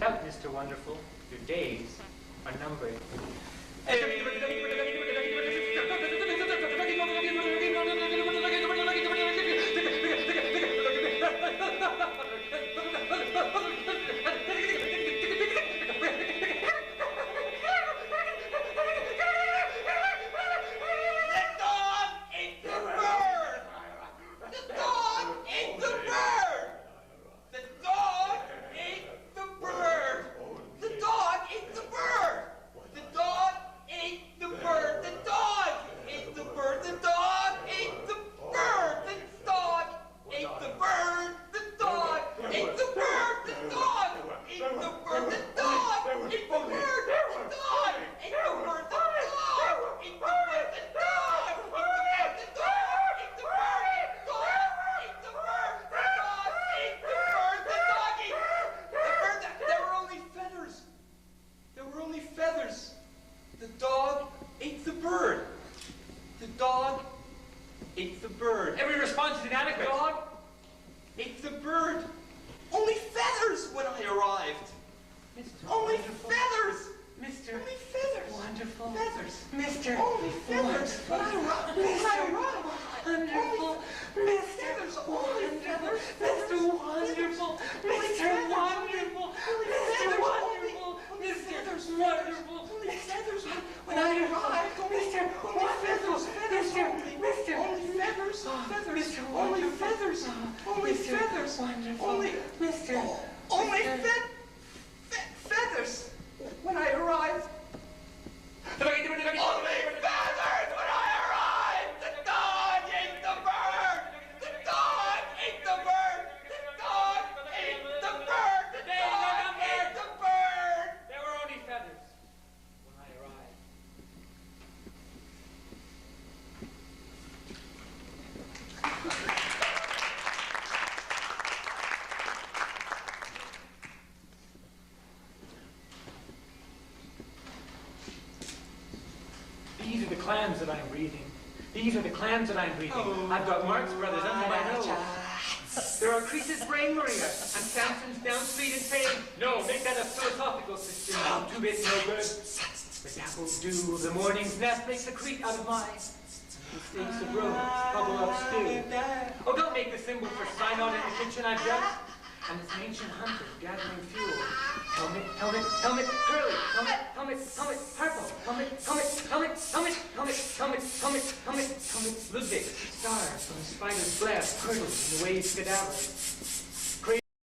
Doubt, Mr. Wonderful, your days are numbered. These are the clams that I'm reading. These are the clams that I'm reading. Oh, I've got Marx Brothers under my nose. There are Crease's Brain Maria and Samson's Down Street in Spain. No, make that a philosophical system. Two-bit no good. The dapples do. The morning's nest makes a creek out of mine. Mistakes of road, bubble up stew. Oh, don't make the symbol for sign on in the kitchen I've done. And it's an ancient hunter gathering fuel. Helmet, helmet, helmet, curly, helmet, helmet, helmet, purple, helmet, helmet, helmet, helmet, helmet, helmet, helmet, helmet, helmet, Ludwig, stars from the spider's blast, curdles in the waves skedaddle.